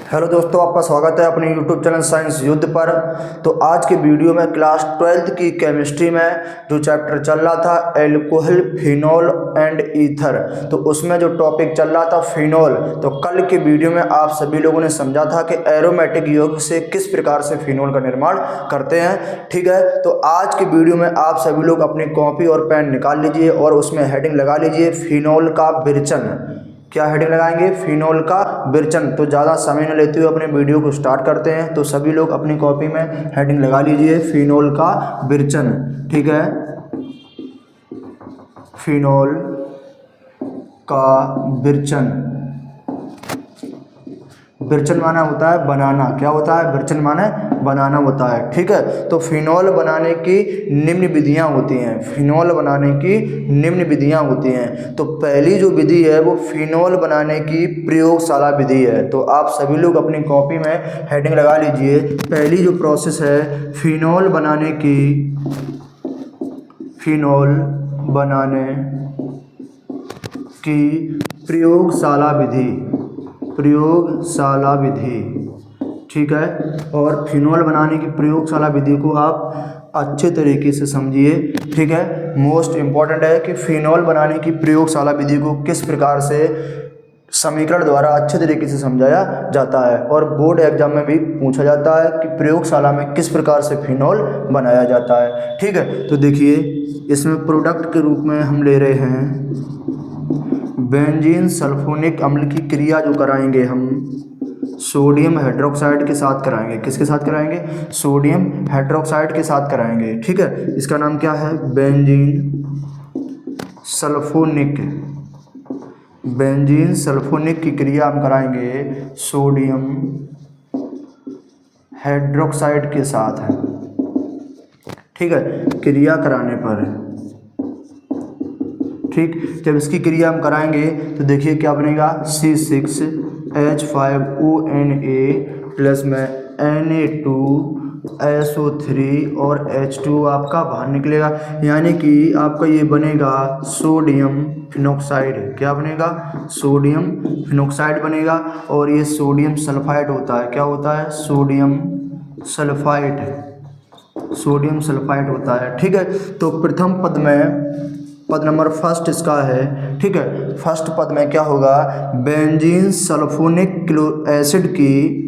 Hello दोस्तों, आपका स्वागत है अपने यूट्यूब चैनल साइंस युद्ध पर। तो आज के वीडियो में क्लास 12th की केमिस्ट्री में जो चैप्टर चल रहा था एल्कोहल, फिनॉल एंड ईथर, तो उसमें जो टॉपिक चल रहा था फिनॉल। तो कल के वीडियो में आप सभी लोगों ने समझा था कि एरोमेटिक यौगिक से किस प्रकार से फिनॉल का निर्माण करते हैं। ठीक है, तो आज के वीडियो में आप सभी लोग अपनी कॉपी और पेन निकाल लीजिए और उसमें हेडिंग लगा लीजिए फिनॉल का विरचन। क्या हेडिंग लगाएंगे? फिनॉल का विरचन। तो ज़्यादा समय न लेते हुए अपने वीडियो को स्टार्ट करते हैं। तो सभी लोग अपनी कॉपी में हेडिंग लगा लीजिए फिनॉल का विरचन। ठीक है, फिनॉल का विरचन। विरचन माना होता है बनाना। क्या होता है? विरचन माने बनाना होता है। ठीक है, तो फिनॉल बनाने की निम्न विधियां होती हैं। फिनॉल बनाने की निम्न विधियां होती हैं। तो पहली जो विधि है वो फिनॉल बनाने की प्रयोगशाला विधि है। तो आप सभी लोग अपनी कॉपी में हेडिंग लगा लीजिए। पहली जो प्रोसेस है फिनॉल बनाने की प्रयोगशाला विधि। ठीक है, और फिनॉल बनाने की प्रयोगशाला विधि को आप अच्छे तरीके से समझिए। ठीक है, मोस्ट इम्पॉर्टेंट है कि फिनॉल बनाने की प्रयोगशाला विधि को किस प्रकार से समीकरण द्वारा अच्छे तरीके से समझाया जाता है। और बोर्ड एग्जाम में भी पूछा जाता है कि प्रयोगशाला में किस प्रकार से फिनॉल बनाया जाता है। ठीक है, तो देखिए इसमें प्रोडक्ट के रूप में हम ले रहे हैं बेंजीन सल्फोनिक अम्ल की क्रिया जो कराएंगे हम सोडियम हाइड्रोक्साइड के साथ कराएंगे। किसके साथ कराएंगे? सोडियम हाइड्रोक्साइड के साथ कराएंगे। ठीक है, इसका नाम क्या है? बेंजीन सल्फोनिक की क्रिया हम कराएंगे सोडियम हाइड्रोक्साइड के साथ है। ठीक है, क्रिया कराने पर, ठीक, जब इसकी क्रिया हम कराएंगे तो देखिए क्या बनेगा? C6H5ONa प्लस में Na2SO3 और H2 आपका बाहर निकलेगा, यानी कि आपका ये बनेगा सोडियम फिनॉक्साइड। क्या बनेगा? सोडियम फिनॉक्साइड बनेगा। और ये सोडियम सल्फाइड होता है। क्या होता है? सोडियम सल्फाइड होता है। ठीक है, तो प्रथम पद में पद नंबर फर्स्ट इसका है। ठीक है, फर्स्ट पद में क्या होगा? बेंजीन सल्फोनिक एसिड की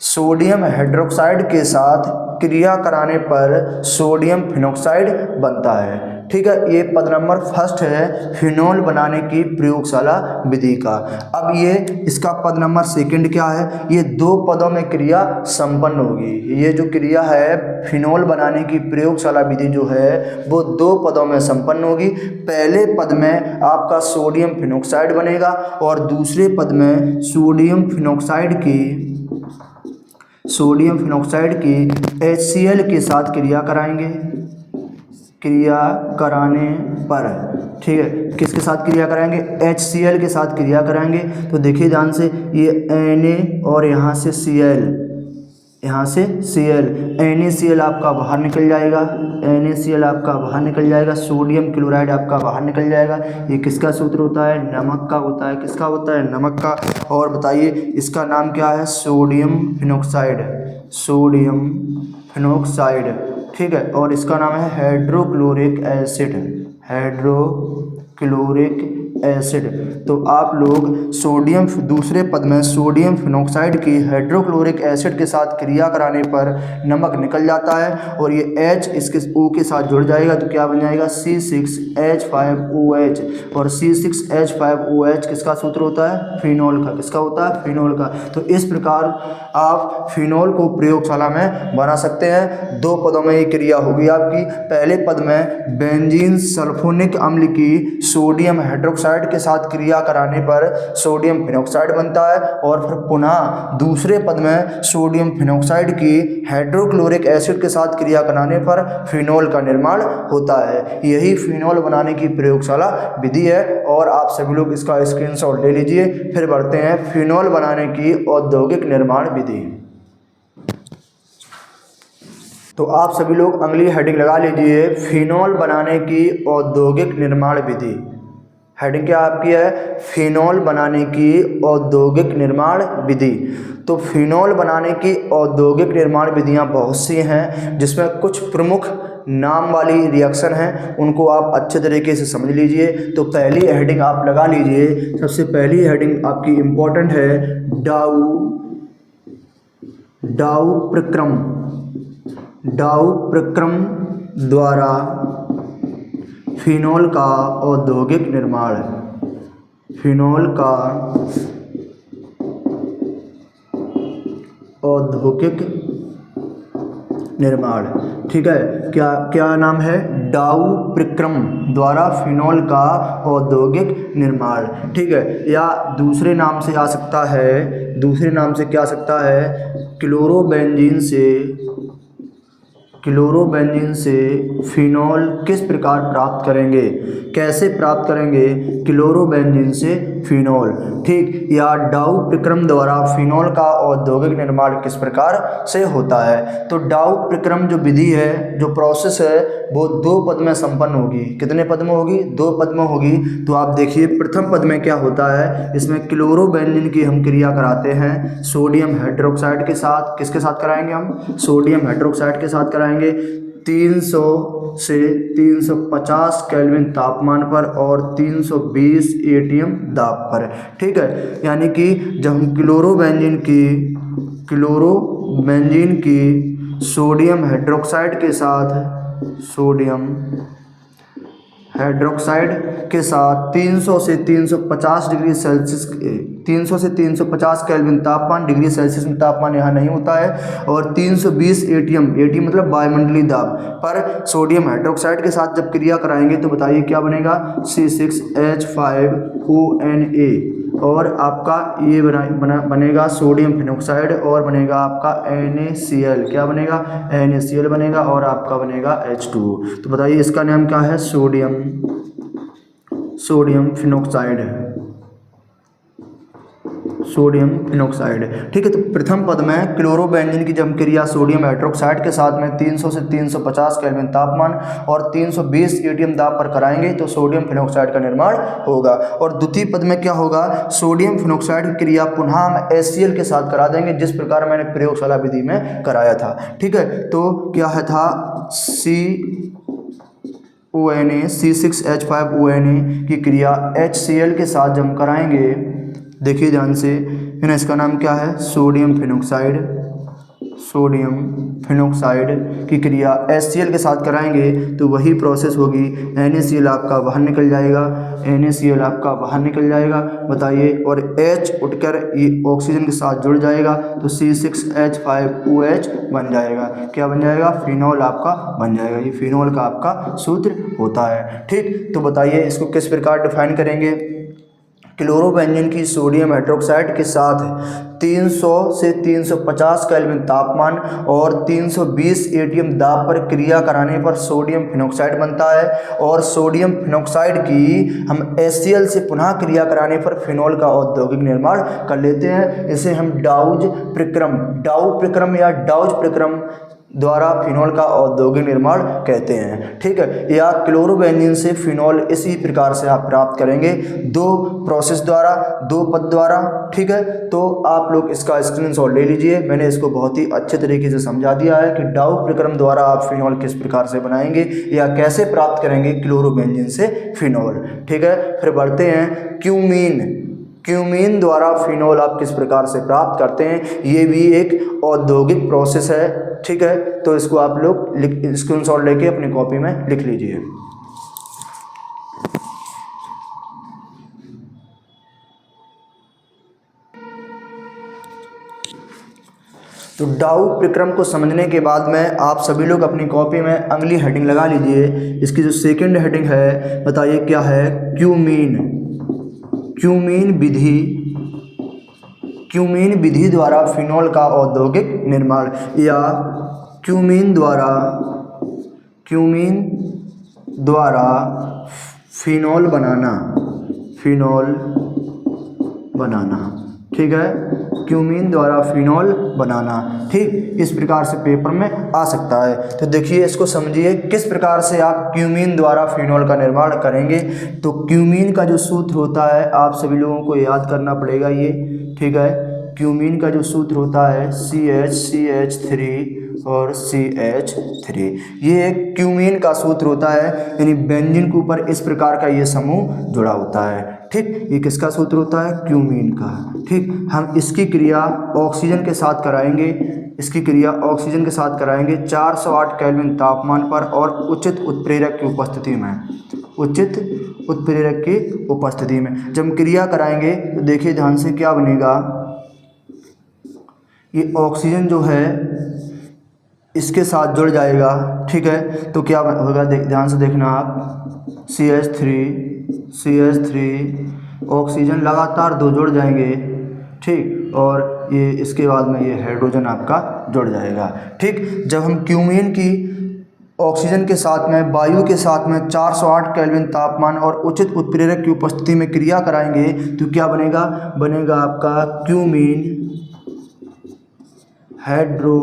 सोडियम हाइड्रोक्साइड के साथ क्रिया कराने पर सोडियम फिनॉक्साइड बनता है। ठीक है, ये पद नंबर फर्स्ट है फिनॉल बनाने की प्रयोगशाला विधि का। अब ये इसका पद नंबर सेकंड क्या है? ये दो पदों में क्रिया संपन्न होगी। ये जो क्रिया है फिनॉल बनाने की प्रयोगशाला विधि जो है वो दो पदों में संपन्न होगी। पहले पद में आपका सोडियम फिनॉक्साइड बनेगा और दूसरे पद में सोडियम फिनॉक्साइड की HCl के साथ क्रिया कराएंगे। क्रिया कराने पर, ठीक है, किसके साथ क्रिया कराएंगे? HCl के साथ क्रिया कराएंगे। तो देखिए ध्यान से, ये Na और यहाँ से Cl, NaCl आपका बाहर निकल जाएगा, सोडियम क्लोराइड आपका बाहर निकल जाएगा। ये किसका सूत्र होता है? नमक का होता है। किसका होता है? नमक का। और बताइए इसका नाम क्या है? Sodium phenoxide. ठीक है, और इसका नाम है हाइड्रोक्लोरिक एसिड। तो आप लोग दूसरे पद में सोडियम फिनॉक्साइड की हाइड्रोक्लोरिक एसिड के साथ क्रिया कराने पर नमक निकल जाता है और ये H इसके O के साथ जुड़ जाएगा। तो क्या बन जाएगा? C6H5OH। और C6H5OH किसका सूत्र होता है? फिनॉल का। किसका होता है? फिनॉल का। तो इस प्रकार आप फिनॉल को प्रयोगशाला में बना सकते हैं। दो पदों में ये क्रिया होगी आपकी। पहले पद में बेंजीन सल्फोनिक अम्ल की सोडियम हाइड्रोक्साइड के साथ क्रिया कराने पर सोडियम फिनॉक्साइड बनता है और फिर पुनः दूसरे पद में सोडियम फिनॉक्साइड की हाइड्रोक्लोरिक एसिड के साथ क्रिया कराने पर फिनॉल का निर्माण होता है। यही फिनॉल बनाने की प्रयोगशाला विधि है और आप सभी लोग इसका स्क्रीनशॉट ले लीजिए। फिर बढ़ते हैं फिनॉल बनाने की औद्योगिक निर्माण विधि। तो आप सभी लोग अगली हेडिंग लगा लीजिए फिनॉल बनाने की औद्योगिक निर्माण विधि। हेडिंग क्या आपकी है, फिनॉल बनाने की औद्योगिक निर्माण विधि। तो फिनॉल बनाने की औद्योगिक निर्माण विधियां बहुत सी हैं, जिसमें कुछ प्रमुख नाम वाली रिएक्शन हैं, उनको आप अच्छे तरीके से समझ लीजिए। तो पहली हेडिंग आप लगा लीजिए, सबसे पहली हेडिंग आपकी इम्पोर्टेंट है, डाउ प्रक्रम द्वारा फिनॉल का औद्योगिक निर्माण, फिनॉल का औद्योगिक निर्माण। ठीक है, क्या क्या नाम है, डाउ प्रक्रम द्वारा फिनॉल का औद्योगिक निर्माण। ठीक है, या दूसरे नाम से आ सकता है, दूसरे नाम से क्या आ सकता है, क्लोरोबेंजीन से फिनॉल किस प्रकार प्राप्त करेंगे, कैसे प्राप्त करेंगे, क्लोरोबेंजीन से फिनॉल। ठीक, या डाउ प्रक्रम द्वारा फिनॉल का औद्योगिक निर्माण किस प्रकार से होता है। तो डाउ प्रक्रम जो विधि है, जो प्रोसेस है, वो 2 पद में संपन्न होगी। कितने पद में होगी, 2 पद में होगी। तो आप देखिए प्रथम पद में क्या होता है, इसमें क्लोरोबेंजीन की हम क्रिया कराते हैं सोडियम हाइड्रोक्साइड के साथ। किसके साथ कराएंगे हम, सोडियम हाइड्रोक्साइड के साथ कराएंगे 300 से 350 केल्विन तापमान पर और 320 एटीएम दाब पर। ठीक है, यानी कि जब हम क्लोरोबेंजीन की सोडियम हाइड्रोक्साइड के साथ 300 से 350 डिग्री सेल्सियस, 300 से 350 केल्विन तापमान, डिग्री सेल्सियस में तापमान यहाँ नहीं होता है, और 320 एटीएम मतलब वायुमंडलीय दाब पर सोडियम हाइड्रोक्साइड के साथ जब क्रिया कराएंगे तो बताइए क्या बनेगा, C6H5ONA, और आपका ये बनेगा सोडियम फिनॉक्साइड, और बनेगा आपका NaCl। क्या बनेगा, NaCl बनेगा, और आपका बनेगा H2O। तो बताइए इसका नाम क्या है, सोडियम फिनॉक्साइड है, सोडियम फिनॉक्साइड। ठीक है, तो प्रथम पद में क्लोरोबेंजीन की जब क्रिया सोडियम हाइड्रोक्साइड के साथ में 300 से 350 केल्विन तापमान और 320 एटीएम दाब पर कराएंगे तो सोडियम फिनॉक्साइड का निर्माण होगा। और द्वितीय पद में क्या होगा, सोडियम फिनॉक्साइड की क्रिया पुनः हम HCl के साथ करा देंगे, जिस प्रकार मैंने प्रयोगशाला विधि में कराया था। ठीक है, तो क्या है था, C6H5ONA की क्रिया HCl के साथ जब कराएंगे, देखिए ध्यान से, है ना, इसका नाम क्या है, सोडियम फिनॉक्साइड की क्रिया HCl के साथ कराएंगे तो वही प्रोसेस होगी, NaCl आपका बाहर निकल जाएगा, बताइए, और H उठकर ये ऑक्सीजन के साथ जुड़ जाएगा तो C6H5OH बन जाएगा। क्या बन जाएगा, फिनॉल आपका बन जाएगा। ये फिनॉल का आपका सूत्र होता है। ठीक, तो बताइए इसको किस प्रकार डिफाइन करेंगे, क्लोरोबेंजीन की सोडियम हाइड्रोक्साइड के साथ 300 से 350 केल्विन तापमान और 320 एटीएम दाब पर क्रिया कराने पर सोडियम फिनॉक्साइड बनता है, और सोडियम फिनॉक्साइड की हम HCl से पुनः क्रिया कराने पर फिनॉल का औद्योगिक निर्माण कर लेते हैं। इसे हम डाउ प्रक्रम या डाउज प्रक्रम द्वारा फिनॉल का औद्योगिक निर्माण कहते हैं। ठीक है, या क्लोरोबेंजीन से फिनॉल इसी प्रकार से आप प्राप्त करेंगे, 2 प्रोसेस द्वारा, 2 पद द्वारा। ठीक है, तो आप लोग इसका स्क्रीनशॉट ले लीजिए। मैंने इसको बहुत ही अच्छे तरीके से समझा दिया है कि डाउ प्रक्रम द्वारा आप फिनॉल किस प्रकार से बनाएंगे या कैसे प्राप्त करेंगे क्लोरोबेंजीन से फिनॉल। ठीक है, फिर बढ़ते हैं, क्यूमीन द्वारा फिनॉल आप किस प्रकार से प्राप्त करते हैं, ये भी एक औद्योगिक प्रोसेस है। ठीक है, तो इसको आप लोग स्क्रीनशॉट लेके अपनी कॉपी में लिख लीजिए। तो डाउ प्रक्रम को समझने के बाद में आप सभी लोग अपनी कॉपी में अगली हेडिंग लगा लीजिए। इसकी जो सेकंड हेडिंग है, बताइए क्या है, क्यूमीन विधि द्वारा फिनॉल का औद्योगिक निर्माण, या क्यूमीन द्वारा फिनॉल बनाना। ठीक है, क्यूमीन द्वारा फिनॉल बनाना। ठीक, इस प्रकार से पेपर में आ सकता है। तो देखिए इसको समझिए किस प्रकार से आप क्यूमीन द्वारा फिनॉल का निर्माण करेंगे। तो क्यूमीन का जो सूत्र होता है आप सभी लोगों को याद करना पड़ेगा ये। ठीक है, क्यूमीन का जो सूत्र होता है CH3 और CH3, ये एक क्यूमीन का सूत्र होता है, यानी बेंजीन के ऊपर इस प्रकार का ये समूह जुड़ा होता है। ठीक, ये किसका सूत्र होता है? क्यूमीन का। ठीक, हम इसकी क्रिया ऑक्सीजन के साथ कराएंगे, इसकी क्रिया ऑक्सीजन के साथ कराएंगे 408 केल्विन तापमान पर और उचित उत्प्रेरक की उपस्थिति में, उचित उत्प्रेरक की उपस्थिति में जब हम क्रिया कराएंगे तो देखिए ध्यान से क्या बनेगा। ये ऑक्सीजन जो है इसके साथ जुड़ जाएगा। ठीक है, तो क्या होगा ध्यान से देखना आप, CH3 ऑक्सीजन लगातार दो जुड़ जाएंगे। ठीक, और ये इसके बाद में ये हाइड्रोजन आपका जुड़ जाएगा। ठीक, जब हम क्यूमीन की ऑक्सीजन के साथ में, वायु के साथ में 408 केल्विन तापमान और उचित उत्प्रेरक की उपस्थिति में क्रिया कराएंगे तो क्या बनेगा? बनेगा आपका क्यूमीन हाइड्रो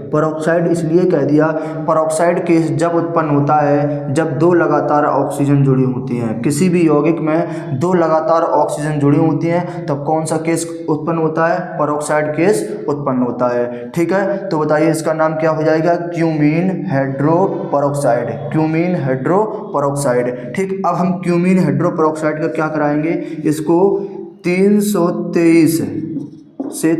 परऑक्साइड इसलिए कह दिया, परऑक्साइड केस जब उत्पन्न होता है जब दो लगातार ऑक्सीजन जुड़ी होती हैं। किसी भी यौगिक में दो लगातार ऑक्सीजन जुड़ी होती हैं तब कौन सा केस उत्पन्न होता है? परऑक्साइड केस उत्पन्न होता है। ठीक है, तो बताइए इसका नाम क्या हो जाएगा? Cumene hydroperoxide, cumene hydroperoxide. ठीक, अब हम क्यूमीन हाइड्रोपरऑक्साइड का क्या कराएंगे? इसको 323 से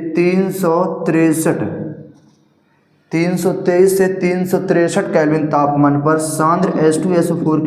363 केल्विन तापमान पर सांद्र H2SO4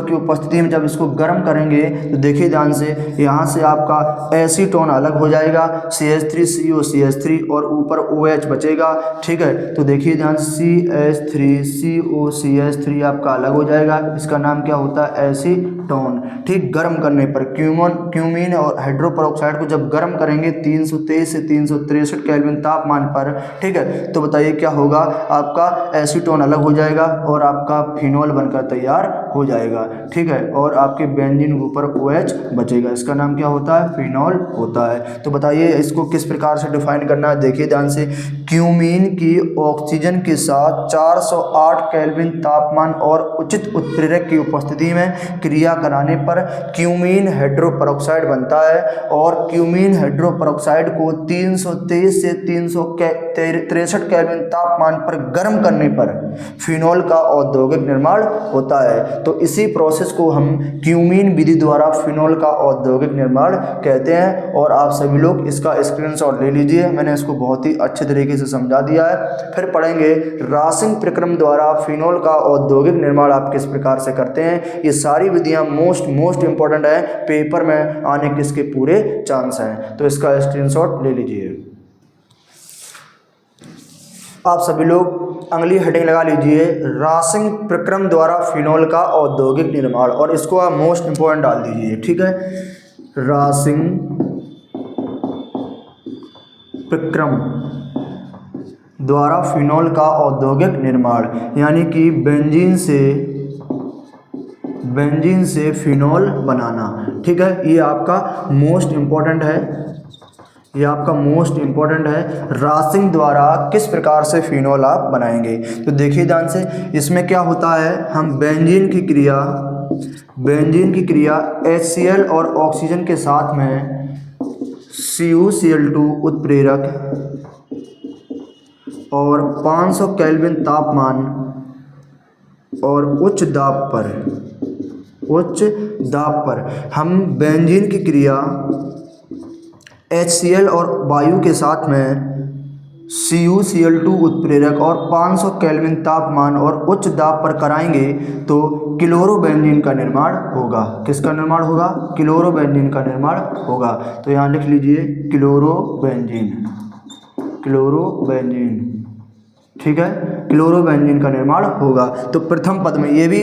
की उपस्थिति में जब इसको गर्म करेंगे तो देखिए ध्यान से, यहाँ से आपका एसीटोन अलग हो जाएगा, CH3COCH3 और ऊपर OH बचेगा। ठीक है, तो देखिए ध्यान से CH3COCH3 आपका अलग हो जाएगा, इसका नाम क्या होता है? एसीटोन। ठीक, गर्म करने पर क्यूमीन और हाइड्रोपरऑक्साइड को जब गर्म करेंगे 323 से 363 केल्विन तापमान पर, ठीक है, तो बताइए क्या होगा? आपका एसीटोन अलग हो जाएगा और आपका फिनॉल बनकर तैयार हो जाएगा। ठीक है, और आपके बेंजीन के ऊपर OH बचेगा, इसका नाम क्या होता है? फिनॉल होता है। तो बताइए इसको किस प्रकार से डिफाइन करना है? देखिए ध्यान से, क्यूमीन की ऑक्सीजन के साथ 408 केल्विन तापमान और उचित उत्प्रेरक की उपस्थिति में क्रिया कराने पर क्यूमीन हाइड्रोपरऑक्साइड बनता है और क्यूमीन हाइड्रोपरऑक्साइड को 323 से 363 केल्विन तापमान पर गर्म करने पर फिनॉल का औद्योगिक निर्माण होता है। तो इसी प्रोसेस को हम क्यूमीन विधि द्वारा फिनॉल का औद्योगिक निर्माण कहते हैं। और आप सभी लोग इसका स्क्रीनशॉट ले लीजिए, मैंने इसको बहुत ही अच्छे तरीके से समझा दिया है। फिर पढ़ेंगे रासिंग प्रक्रम द्वारा फिनॉल का औद्योगिक निर्माण आप किस प्रकार से करते हैं। ये सारी विधियां मोस्ट इंपॉर्टेंट है, पेपर में आने के इसके पूरे चांस हैं, तो इसका स्क्रीनशॉट ले लीजिए। आप सभी लोग अगली हेडिंग लगा लीजिए, रासिंग प्रक्रम द्वारा फिनॉल का औद्योगिक निर्माण, और इसको आप मोस्ट इंपॉर्टेंट डाल दीजिए। ठीक है, रासिंग प्रक्रम द्वारा फिनॉल का औद्योगिक निर्माण, यानी कि बेंजीन से फिनॉल बनाना। ठीक है, ये आपका मोस्ट इंपॉर्टेंट है, रासिंग द्वारा किस प्रकार से फिनॉल आप बनाएंगे। तो देखिए ध्यान से, इसमें क्या होता है, हम बेंजीन की क्रिया HCl और ऑक्सीजन के साथ में CuCl2 उत्प्रेरक और 500 केल्विन तापमान और उच्च दाब पर हम बेंजीन की क्रिया HCl और वायु के साथ में CuCl2 उत्प्रेरक और 500 केल्विन तापमान और उच्च दाब पर कराएंगे तो क्लोरोबेंजीन का निर्माण होगा। किसका निर्माण होगा? क्लोरोबेंजीन का निर्माण होगा। तो यहाँ लिख लीजिए क्लोरोबेंजीन। ठीक है, क्लोरोबेंजीन का निर्माण होगा। तो प्रथम पद में ये भी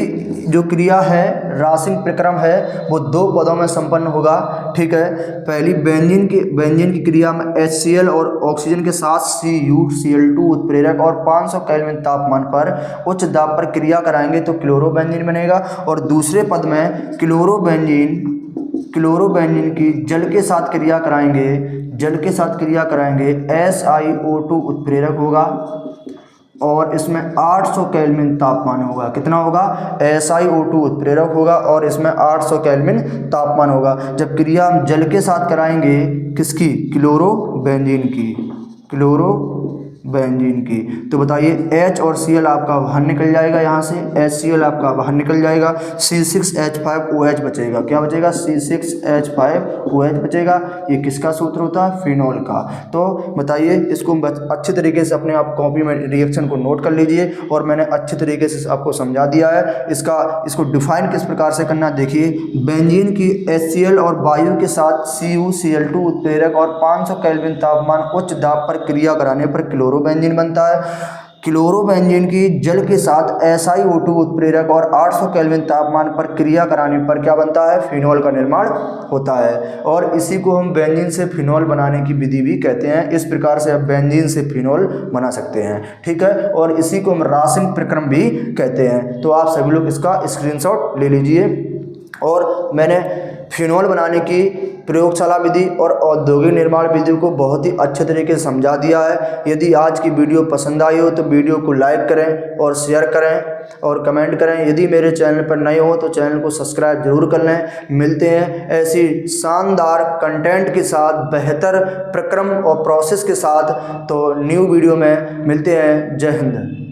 जो क्रिया है रासायनिक प्रक्रम है वो 2 पदों में संपन्न होगा। ठीक है, पहली बेंजीन की क्रिया में HCl और ऑक्सीजन के साथ CuCl2 उत्प्रेरक और 500 केल्विन तापमान पर उच्च दाब पर क्रिया कराएंगे तो क्लोरोबेंजीन बनेगा। और दूसरे पद में क्लोरोबेंजीन की जल के साथ क्रिया कराएंगे SiO2 उत्प्रेरक होगा और इसमें 800 केल्विन तापमान होगा। कितना होगा? SiO2 उत्प्रेरक होगा और इसमें 800 केल्विन तापमान होगा। जब क्रिया हम जल के साथ कराएंगे किसकी? क्लोरोबेंजीन की। तो बताइए H और Cl आपका बाहर निकल जाएगा, यहाँ से HCl आपका बाहर निकल जाएगा, C6H5OH बचेगा। क्या बचेगा? C6H5OH बचेगा। ये किसका सूत्र होता है? फिनॉल का। तो बताइए इसको अच्छे तरीके से अपने आप कॉपी में रिएक्शन को नोट कर लीजिए और मैंने अच्छे तरीके से आपको समझा दिया है। इसको डिफाइन किस प्रकार से करना देखिए। बेंजीन की HCl और वायु के साथ CuCl2 उत्प्रेरक और 500 केल्विन तापमान उच्च दाब पर क्रिया कराने पर क्लोरोबेंजीन बनता है। क्लोरोबेंजीन की जल के साथ SiO2 उत्प्रेरक और 800 केल्विन तापमान पर क्रिया कराने पर क्या बनता है? फिनॉल का निर्माण होता है। और इसी को हम बेंजीन से फिनॉल बनाने की विधि भी कहते हैं। इस प्रकार से आप बेंजीन से फिनॉल बना सकते हैं। ठीक है, और इसी को हम रासायनिक प्रक्रम भी कहते हैं। तो आप सभी लोग इसका स्क्रीनशॉट ले लीजिए। और मैंने फिनॉल बनाने की प्रयोगशाला विधि और औद्योगिक निर्माण विधि को बहुत ही अच्छे तरीके से समझा दिया है। यदि आज की वीडियो पसंद आई हो तो वीडियो को लाइक करें और शेयर करें और कमेंट करें। यदि मेरे चैनल पर नए हो तो चैनल को सब्सक्राइब जरूर कर लें। मिलते हैं ऐसी शानदार कंटेंट के साथ, बेहतर प्रक्रम और प्रोसेस के साथ। तो न्यू वीडियो में मिलते हैं। जय हिंद।